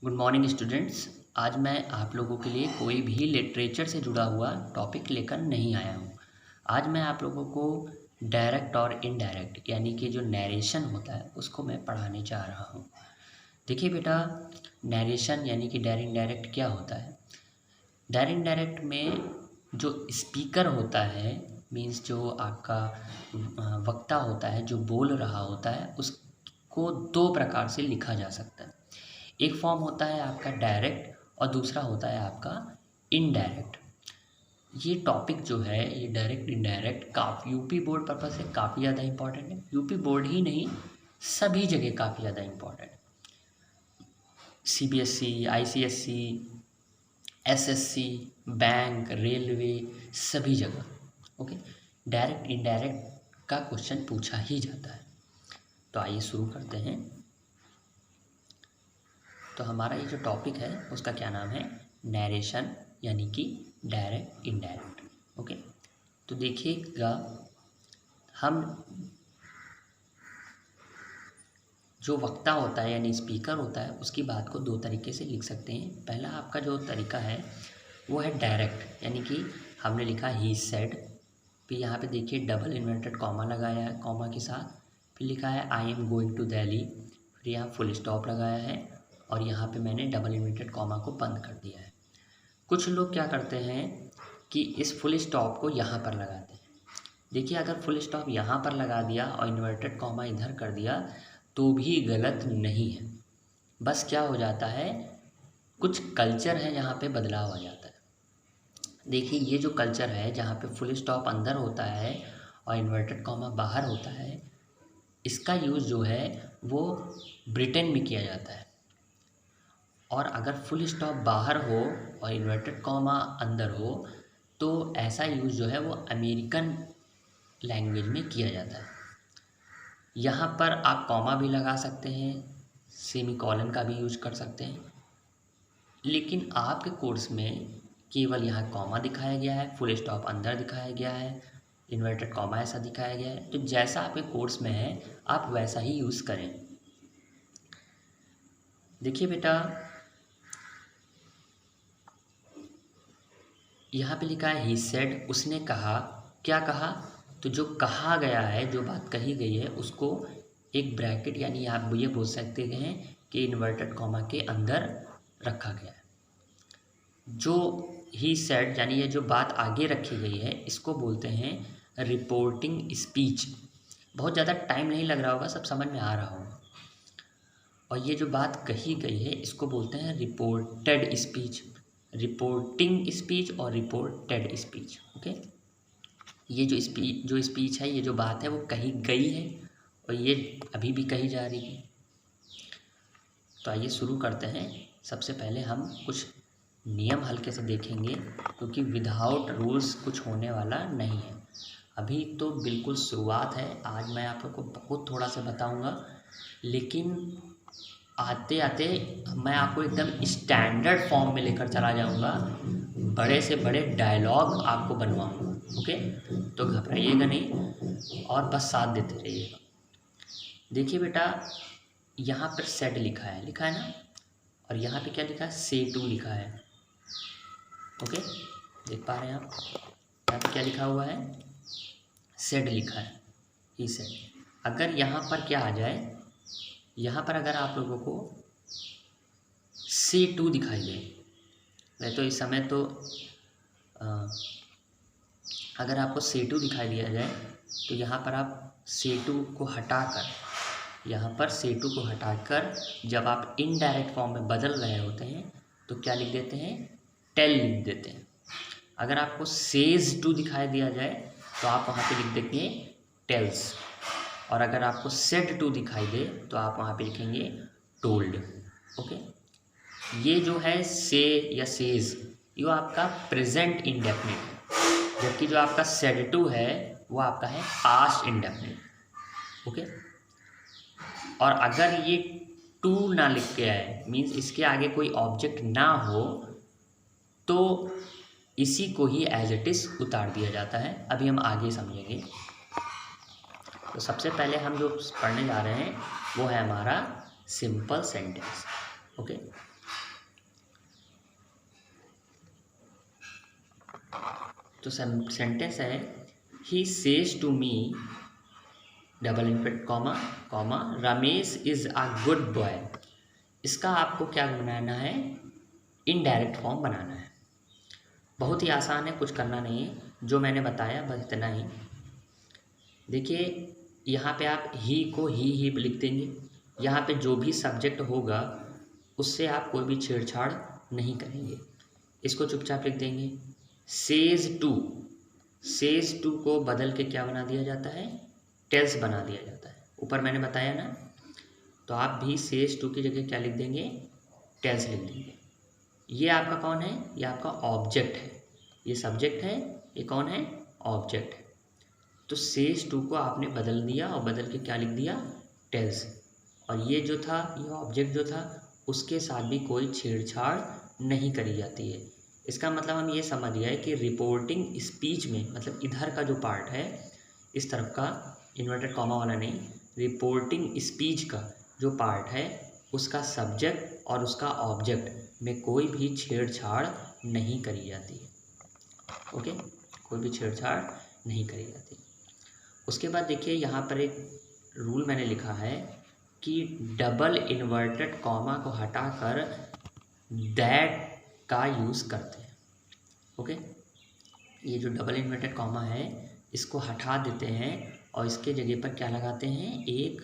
Good morning students. आज मैं आप लोगों के लिए कोई भी लिटरेचर से जुड़ा हुआ टॉपिक लेकर नहीं आया हूँ। आज मैं आप लोगों को डायरेक्ट और इनडायरेक्ट यानी कि जो नैरेशन होता है उसको मैं पढ़ाने जा रहा हूँ। देखिए बेटा, नैरेशन यानी कि डायरेक्ट इनडायरेक्ट क्या होता है। डायरेक्ट इनडायरेक्ट में जो स्पीकर होता है, मीन्स जो आपका वक्ता होता है, जो बोल रहा होता है, उसको दो प्रकार से लिखा जा सकता है। एक फॉर्म होता है आपका डायरेक्ट और दूसरा होता है आपका इनडायरेक्ट। ये टॉपिक जो है, ये डायरेक्ट इनडायरेक्ट काफ़ी यूपी बोर्ड पर्पस से काफ़ी ज़्यादा इंपॉर्टेंट है। यूपी बोर्ड ही नहीं, सभी जगह काफ़ी ज़्यादा इंपॉर्टेंट है। CBSE, ICSE, SSC, bank, railway, सभी जगह ओके डायरेक्ट इनडायरेक्ट का क्वेश्चन पूछा ही जाता है। तो आइए शुरू करते हैं। तो हमारा ये जो टॉपिक है उसका क्या नाम है, नैरेशन यानी कि डायरेक्ट इनडायरेक्ट। ओके, तो देखिएगा, हम जो वक्ता होता है यानी स्पीकर होता है उसकी बात को दो तरीके से लिख सकते हैं। पहला आपका जो तरीका है वो है डायरेक्ट, यानी कि हमने लिखा ही सेड, फिर यहाँ पे देखिए डबल इन्वर्टेड कॉमा लगाया है, कॉमा के साथ फिर लिखा है I am going to Delhi, फिर यहाँ फुल स्टॉप लगाया है और यहाँ पे मैंने डबल इन्वर्टेड कॉमा को बंद कर दिया है। कुछ लोग क्या करते हैं कि इस फुल स्टॉप को यहाँ पर लगाते हैं। देखिए, अगर फुल स्टॉप यहाँ पर लगा दिया और इन्वर्टेड कॉमा इधर कर दिया तो भी गलत नहीं है। बस क्या हो जाता है, कुछ कल्चर है जहाँ पे बदलाव आ जाता है। देखिए, ये जो कल्चर है जहाँ पे फुल स्टॉप अंदर होता है और इन्वर्टेड कॉमा बाहर होता है, इसका यूज़ जो है वो ब्रिटेन में किया जाता है। और अगर फुल स्टॉप बाहर हो और इन्वर्टेड कॉमा अंदर हो तो ऐसा यूज़ जो है वो अमेरिकन लैंग्वेज में किया जाता है। यहाँ पर आप कॉमा भी लगा सकते हैं, सेमी कॉलन का भी यूज कर सकते हैं, लेकिन आपके कोर्स में केवल यहाँ कॉमा दिखाया गया है, फुल स्टॉप अंदर दिखाया गया है, इन्वर्टेड कॉमा ऐसा दिखाया गया है। तो जैसा आपके कोर्स में है आप वैसा ही यूज़ करें। देखिए बेटा, यहाँ पे लिखा है ही सेड, उसने कहा। क्या कहा? तो जो कहा गया है, जो बात कही गई है, उसको एक ब्रैकेट यानी आप ये बोल सकते हैं कि इन्वर्टेड कॉमा के अंदर रखा गया है। जो ही सेड यानी ये जो बात आगे रखी गई है इसको बोलते हैं रिपोर्टिंग स्पीच। बहुत ज़्यादा टाइम नहीं लग रहा होगा, सब समझ में आ रहा होगा। और ये जो बात कही गई है इसको बोलते हैं रिपोर्टेड स्पीच, रिपोर्टिंग स्पीच और रिपोर्टेड स्पीच। ओके, ये जो स्पीच है, ये जो बात है वो कही गई है और ये अभी भी कही जा रही है। तो आइए शुरू करते हैं। सबसे पहले हम कुछ नियम हल्के से देखेंगे, क्योंकि विदाउट रूल्स कुछ होने वाला नहीं है। अभी तो बिल्कुल शुरुआत है। आज मैं आप लोग को बहुत थोड़ा सा बताऊंगा, लेकिन आते आते मैं आपको एकदम स्टैंडर्ड फॉर्म में लेकर चला जाऊंगा, बड़े से बड़े डायलॉग आपको बनवाऊंगा। ओके, तो घबराइएगा नहीं और बस साथ देते रहिएगा। देखिए बेटा, यहाँ पर सेड लिखा है ना, और यहाँ पे क्या लिखा है, से टू लिखा है। ओके, देख पा रहे हैं आप, यहाँ पे क्या लिखा हुआ है, सेड लिखा है, ही सेड। अगर यहाँ पर क्या आ जाए, यहाँ पर अगर आप लोगों को से टू दिखाई दे, वह तो इस समय तो अगर आपको से टू दिखाई दिया जाए तो यहाँ पर आप से टू को हटाकर, यहाँ पर से टू को हटाकर जब आप इनडायरेक्ट फॉर्म में बदल रहे होते हैं तो क्या लिख देते हैं, टेल लिख देते हैं। अगर आपको सेज टू दिखाई दिया जाए तो आप वहाँ पे लिख देंगे टेल्स, और अगर आपको सेड टू दिखाई दे तो आप वहाँ पे लिखेंगे टोल्ड। ओके, ये जो है से या सेज, ये आपका प्रेजेंट इंडेफिनिट है, जबकि जो आपका सेड टू है वो आपका है पास्ट इंडेफिनिट। ओके, और अगर ये टू ना लिख के आए, मीन्स इसके आगे कोई ऑब्जेक्ट ना हो, तो इसी को ही एज इट इज़ उतार दिया जाता है। अभी हम आगे समझेंगे। तो सबसे पहले हम जो पढ़ने जा रहे हैं वो है हमारा सिंपल सेंटेंस। ओके, तो सेंटेंस है he says to me double inverted comma comma Ramesh is a good boy. इसका आपको क्या बनाना है, इनडायरेक्ट फॉर्म बनाना है। बहुत ही आसान है, कुछ करना नहीं है, जो मैंने बताया बस इतना ही। देखिए यहाँ पे आप ही को ही लिख देंगे। यहाँ पे जो भी सब्जेक्ट होगा उससे आप कोई भी छेड़छाड़ नहीं करेंगे। इसको चुपचाप लिख देंगे। सेज टू को बदल के क्या बना दिया जाता है, टेल्स बना दिया जाता है। ऊपर मैंने बताया ना, तो आप भी सेज टू की जगह क्या लिख देंगे, टेल्स लिख देंगे। ये आपका कौन है, ये आपका ऑब्जेक्ट है। ये सब्जेक्ट है, ये कौन है, ऑब्जेक्ट है। तो सेज टू को आपने बदल दिया और बदल के क्या लिख दिया, टेल्स। और ये जो था, ये ऑब्जेक्ट जो था, उसके साथ भी कोई छेड़छाड़ नहीं करी जाती है। इसका मतलब हम ये समझ गए कि रिपोर्टिंग स्पीच में, मतलब इधर का जो पार्ट है, इस तरफ का इन्वर्टेड कॉमा वाला नहीं, रिपोर्टिंग स्पीच का जो पार्ट है, उसका सब्जेक्ट और उसका ऑब्जेक्ट में कोई भी छेड़छाड़ नहीं करी जाती है। ओके, कोई भी छेड़छाड़ नहीं करी जाती। उसके बाद देखिए यहाँ पर एक रूल मैंने लिखा है कि डबल इन्वर्टेड कॉमा को हटाकर दैट का यूज़ करते हैं। ओके, ये जो डबल इन्वर्टेड कॉमा है इसको हटा देते हैं और इसके जगह पर क्या लगाते हैं, एक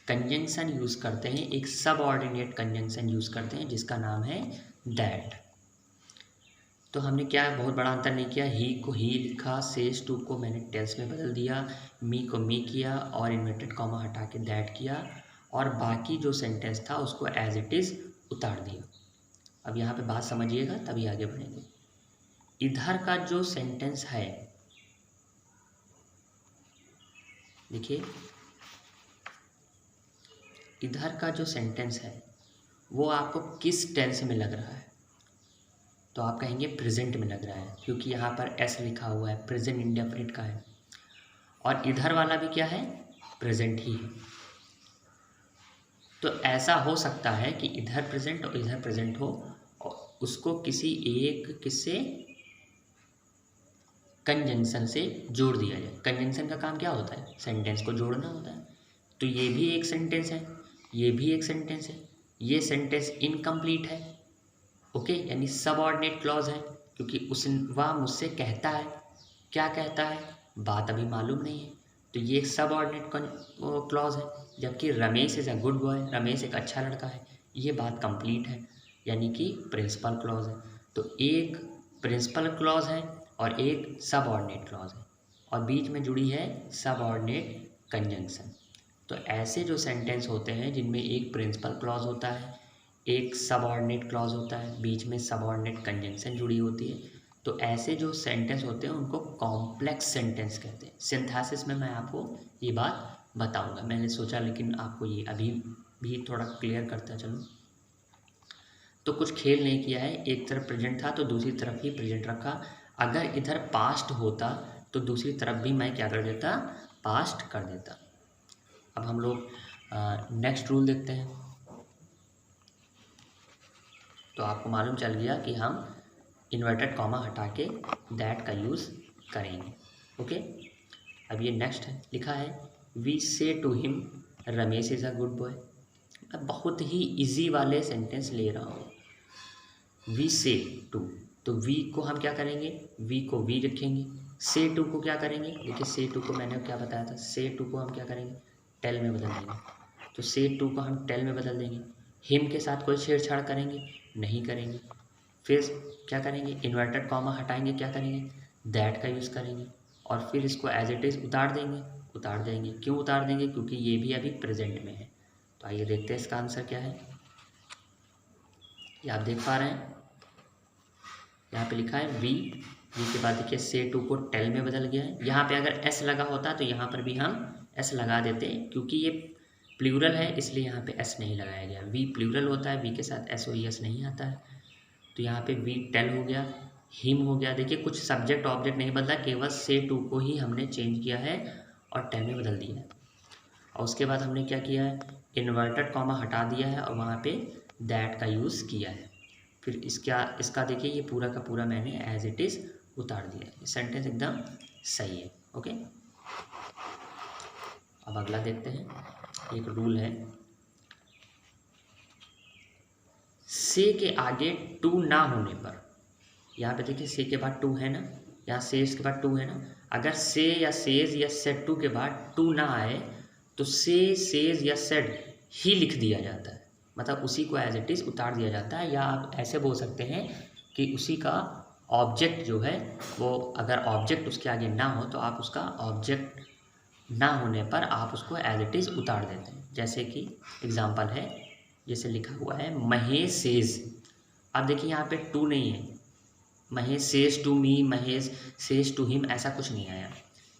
कंजंक्शन यूज़ करते हैं, एक सबऑर्डिनेट कंजंक्शन यूज़ करते हैं जिसका नाम है दैट। तो हमने क्या बहुत बड़ा अंतर नहीं किया, ही को ही लिखा, सेज टू को मैंने टेल्स में बदल दिया, मी को मी किया और इन्वर्टेड कॉमा हटा के दैट किया, और बाकी जो सेंटेंस था उसको एज इट इज़ उतार दिया। अब यहाँ पे बात समझिएगा तभी आगे बढ़ेंगे। इधर का जो सेंटेंस है, देखिए इधर का जो सेंटेंस है वो आपको किस टेंस में लग रहा है, तो आप कहेंगे प्रेजेंट में लग रहा है, क्योंकि यहाँ पर एस लिखा हुआ है, प्रेजेंट इंडेफिनिट का है। और इधर वाला भी क्या है, प्रेजेंट ही है। तो ऐसा हो सकता है कि इधर प्रेजेंट और इधर प्रेजेंट हो और उसको किसी एक किससे कंजंक्शन से जोड़ दिया जाए। कंजंक्शन का काम क्या होता है, सेंटेंस को जोड़ना होता है। तो ये भी एक सेंटेंस है, ये भी एक सेंटेंस है, ये सेंटेंस इनकम्प्लीट है। ओके, यानी सबऑर्डिनेट क्लॉज है, क्योंकि उस वह मुझसे कहता है, क्या कहता है, बात अभी मालूम नहीं है, तो ये एक सबऑर्डिनेट क्लॉज है। जबकि Ramesh is a good boy, Ramesh एक अच्छा लड़का है, ये बात कंप्लीट है, यानी कि प्रिंसिपल क्लॉज है। तो एक प्रिंसिपल क्लॉज है और एक सबऑर्डिनेट क्लॉज है, और बीच में जुड़ी है सबऑर्डिनेट कंजंक्शन। तो ऐसे जो सेंटेंस होते हैं जिनमें एक प्रिंसिपल क्लॉज होता है, एक सबऑर्डिनेट क्लॉज होता है, बीच में सबऑर्डिनेट कंजंक्शन जुड़ी होती है, तो ऐसे जो सेंटेंस होते हैं उनको कॉम्प्लेक्स सेंटेंस कहते हैं। सिंथेसिस में मैं आपको ये बात बताऊंगा, मैंने सोचा लेकिन आपको ये अभी भी थोड़ा क्लियर करता चलूँ। तो कुछ खेल नहीं किया है, एक तरफ प्रेजेंट था तो दूसरी तरफ ही प्रेजेंट रखा। अगर इधर पास्ट होता तो दूसरी तरफ भी मैं क्या कर देता, पास्ट कर देता। अब हम लोग नेक्स्ट रूल देखते हैं। तो आपको मालूम चल गया कि हम इन्वर्टेड कॉमा हटा के दैट का यूज़ करेंगे। ओके, अब ये नेक्स्ट है, लिखा है we say to him Ramesh is a good boy. मैं बहुत ही इजी वाले सेंटेंस ले रहा हूँ। वी से टू, तो वी को हम क्या करेंगे, वी को वी रखेंगे। से टू को क्या करेंगे, देखिए से टू को मैंने क्या बताया था, से टू को हम क्या करेंगे, टेल में बदल देंगे। तो से टू को हम टेल में बदल देंगे। हिम के साथ कोई छेड़छाड़ करेंगे, नहीं करेंगे। फिर क्या करेंगे, इन्वर्टेड कॉमा हटाएंगे, क्या करेंगे, दैट का यूज़ करेंगे, और फिर इसको एज इट इज़ उतार देंगे। क्यों उतार देंगे, क्योंकि ये भी अभी प्रेजेंट में है। तो आइए देखते हैं इसका आंसर क्या है। ये आप देख पा रहे हैं, यहाँ पे लिखा है वी के बाद देखिए से टू को टेल में बदल गया है। यहाँ पे अगर एस लगा होता तो यहाँ पर भी हम एस लगा देते, क्योंकि ये प्लूरल है इसलिए यहाँ पे एस नहीं लगाया गया। वी प्लूरल होता है, वी के साथ एस ओ एस नहीं आता है। तो यहाँ पे वी टेल हो गया, हिम हो गया। देखिए कुछ सब्जेक्ट ऑब्जेक्ट नहीं बदला, केवल से टू को ही हमने चेंज किया है और टेल में बदल दिया है। और उसके बाद हमने क्या किया है, इन्वर्टेड कॉमा हटा दिया है और वहाँ पे दैट का यूज़ किया है। फिर इसका देखिए ये पूरा का पूरा मैंने एज इट इज़ उतार दिया। ये सेंटेंस एकदम सही है। ओके, अब अगला देखते हैं। एक रूल है, से के आगे टू ना होने पर, यहाँ पे देखिए से के बाद टू है ना, यहाँ सेज के बाद टू है ना, अगर से या सेज या सेड टू के बाद टू ना आए तो से, सेज या सेड ही लिख दिया जाता है, मतलब उसी को एज इट इज़ उतार दिया जाता है। या आप ऐसे बोल सकते हैं कि उसी का ऑब्जेक्ट जो है वो, अगर ऑब्जेक्ट उसके आगे ना हो तो आप उसका ऑब्जेक्ट ना होने पर आप उसको एज इट इज़ उतार देते हैं। जैसे कि एग्जांपल है, जैसे लिखा हुआ है महेश सेज, अब देखिए यहाँ पे टू नहीं है, Mahesh says to me, Mahesh says to him, ऐसा कुछ नहीं आया,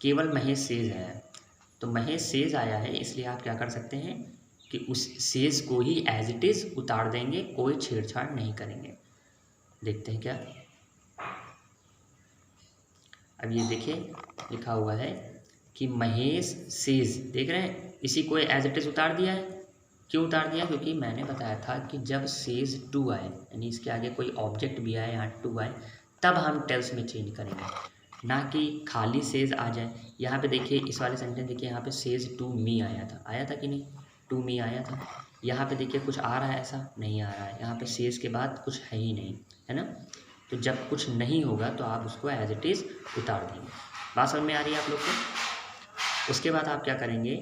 केवल महेश सेज आया है। तो महेश सेज आया है, इसलिए आप क्या कर सकते हैं कि उस सेज को ही एज इट इज़ उतार देंगे, कोई छेड़छाड़ नहीं करेंगे। देखते हैं क्या, अब ये देखिए लिखा हुआ है कि महेश सेज, देख रहे हैं, इसी को एज इट इज़ उतार दिया है। क्यों उतार दिया? क्योंकि मैंने बताया था कि जब सेज टू आए, यानी इसके आगे कोई ऑब्जेक्ट भी आए, यहाँ टू आए, तब हम टेल्स में चेंज करेंगे, ना कि खाली सेज आ जाए। यहाँ पे देखिए इस वाले सेंटेंस देखिए, यहाँ पे सेज टू मी आया था कि नहीं, टू मी आया था। यहाँ पे देखिए कुछ आ रहा है, ऐसा नहीं आ रहा है, यहाँ पे सेज के बाद कुछ है ही नहीं, है ना। तो जब कुछ नहीं होगा तो आप उसको एज इट इज़ उतार देंगे। बात समझ में आ रही है आप लोग को? उसके बाद आप क्या करेंगे,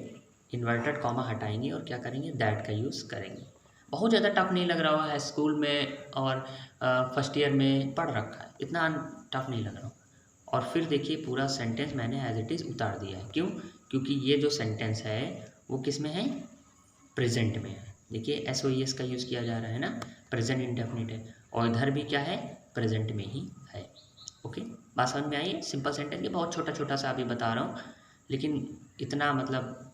इन्वर्टेड कॉमा हटाएंगे और क्या करेंगे, दैट का यूज़ करेंगे। बहुत ज़्यादा टफ नहीं लग रहा है, स्कूल में और फर्स्ट ईयर में पढ़ रखा है, इतना टफ नहीं लग रहा। और फिर देखिए पूरा सेंटेंस मैंने एज इट इज़ उतार दिया है। क्यों? क्योंकि ये जो सेंटेंस है वो किस में है, प्रेजेंट में है। देखिए SOES का यूज़ किया जा रहा है ना, प्रेजेंट इंडेफिनिट है, और इधर भी क्या है, प्रेजेंट में ही है। ओके, बात समझ में आई है? सिंपल सेंटेंस ये बहुत छोटा छोटा सा अभी बता रहा हूँ, लेकिन इतना मतलब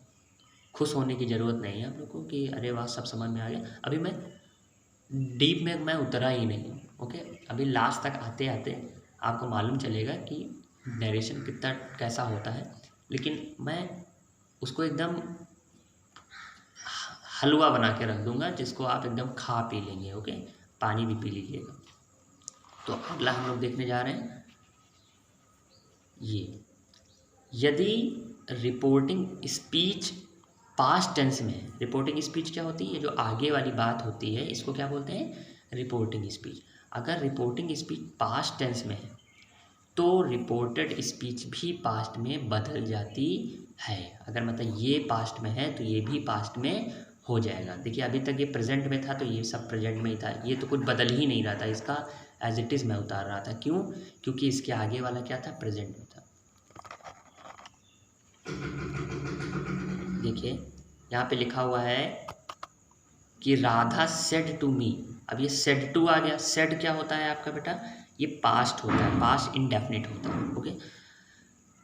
खुश होने की ज़रूरत नहीं है आप लोगों को कि अरे वाह सब समझ में आ गया। अभी मैं डीप में मैं उतरा ही नहीं हूँ। ओके, अभी लास्ट तक आते आते आपको मालूम चलेगा कि नरेशन कितना कैसा होता है, लेकिन मैं उसको एकदम हलवा बना के रख दूंगा जिसको आप एकदम खा पी लेंगे। ओके, पानी भी पी लीजिएगा। तो अगला हम लोग देखने जा रहे हैं ये, यदि रिपोर्टिंग स्पीच पास्ट टेंस में है। रिपोर्टिंग स्पीच क्या होती है, जो आगे वाली बात होती है इसको क्या बोलते हैं, रिपोर्टिंग स्पीच। अगर रिपोर्टिंग स्पीच पास्ट टेंस में है तो रिपोर्टेड स्पीच भी पास्ट में बदल जाती है। अगर मतलब ये पास्ट में है तो ये भी पास्ट में हो जाएगा। देखिए अभी तक ये प्रेजेंट में था तो ये सब प्रेजेंट में ही था, ये तो कुछ बदल ही नहीं रहा था, इसका एज इट इज़ मैं उतार रहा था। क्यों? क्योंकि इसके आगे वाला क्या था, प्रेजेंट में था। देखिए यहाँ पे लिखा हुआ है कि राधा सेड टू मी। अब ये सेड टू आ गया, सेड क्या होता है आपका बेटा, ये पास्ट होता है, पास्ट इंडेफिनिट होता है। ओके,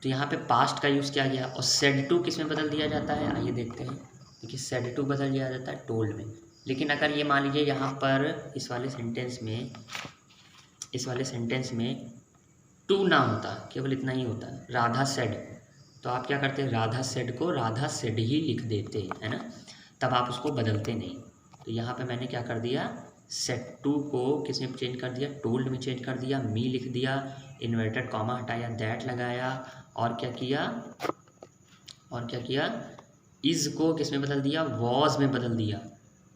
तो यहाँ पे पास्ट का यूज़ किया गया, और सेड टू किस में बदल दिया जाता है, आइए देखते हैं। देखिए सेड टू बदल दिया जाता है टोल्ड में। लेकिन अगर ये मान लीजिए यहाँ पर इस वाले सेंटेंस में टू ना होता, केवल इतना ही होता, राधा सेड, तो आप क्या करते हैं, राधा सेड को राधा सेड ही लिख देते, है ना, तब आप उसको बदलते नहीं। तो यहाँ पे मैंने क्या कर दिया, सेड टू को किस में चेंज कर दिया, टोल्ड में चेंज कर दिया, मी लिख दिया, इन्वर्टेड कॉमा हटाया, दैट लगाया, और क्या किया, इज़ को किस में बदल दिया, वॉज में बदल दिया,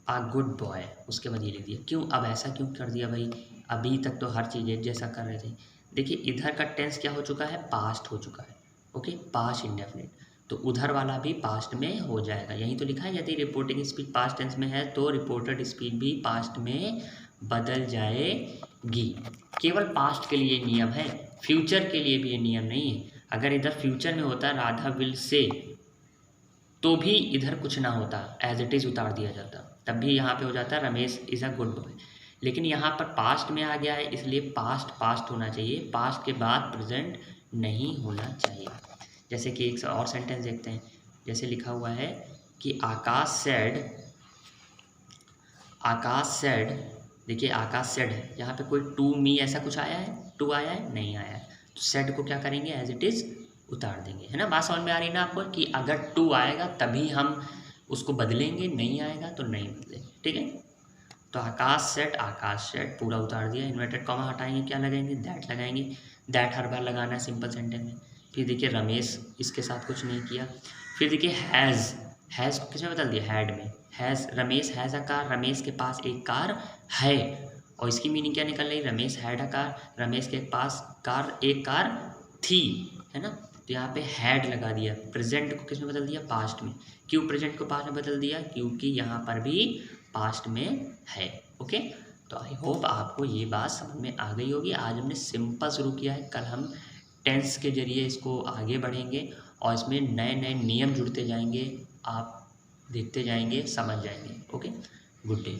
आ गुड बॉय, उसके बाद ये लिख दिया। क्यों? अब ऐसा क्यों कर दिया भाई, अभी तक तो हर चीज़ एक जैसा कर रहे थे। देखिए इधर का टेंस क्या हो चुका है, पास्ट हो चुका है। ओके, पास्ट इंडेफिनिट, तो उधर वाला भी पास्ट में हो जाएगा। यही तो लिखा है, यदि रिपोर्टिंग स्पीच पास्ट टेंस में है तो रिपोर्टेड स्पीच भी पास्ट में बदल जाएगी। केवल पास्ट के लिए नियम है, फ्यूचर के लिए भी ये नियम नहीं है। अगर इधर फ्यूचर में होता राधा विल से, तो भी इधर कुछ ना होता, एज इट इज़ उतार दिया जाता, तब भी यहाँ पे हो जाता Ramesh is a good boy. लेकिन यहाँ पर पास्ट में आ गया है, इसलिए पास्ट होना चाहिए, पास्ट के बाद प्रेजेंट नहीं होना चाहिए। जैसे कि एक और सेंटेंस देखते हैं, जैसे लिखा हुआ है कि आकाश सेड, देखिए आकाश सेड है, यहाँ पे कोई टू मी ऐसा कुछ आया है, टू आया है, नहीं आया है, तो सेड को क्या करेंगे, एज इट इज़ उतार देंगे, है ना। बात समझ में आ रही है ना आपको, कि अगर टू आएगा तभी हम उसको बदलेंगे, नहीं आएगा तो नहीं बदलेंगे, ठीक है। तो आकाश सेट पूरा उतार दिया, इन्वर्टेड कॉमा हटाएंगे, क्या लगाएंगे, दैट लगाएंगे। दैट हर बार लगाना है सिंपल सेंटेंस में। फिर देखिए रमेश, इसके साथ कुछ नहीं किया। फिर देखिए हैज़ को किसमें बदल दिया, हैड में। Ramesh has a car, Ramesh के पास एक कार है। और इसकी मीनिंग क्या निकल रही, Ramesh had a car, Ramesh के पास एक कार थी, है ना। तो यहाँ पे हैड लगा दिया। प्रेजेंट को किसमें बदल दिया, पास्ट में। क्यों प्रेजेंट को पास्ट में बदल दिया, क्योंकि यहाँ पर भी पास्ट में है। ओके, तो आई होप आपको ये बात समझ में आ गई होगी। आज हमने सिंपल शुरू किया है, कल हम टेंस के जरिए इसको आगे बढ़ेंगे और इसमें नए नए नियम जुड़ते जाएंगे, आप देखते जाएंगे, समझ जाएंगे। Okay, good day.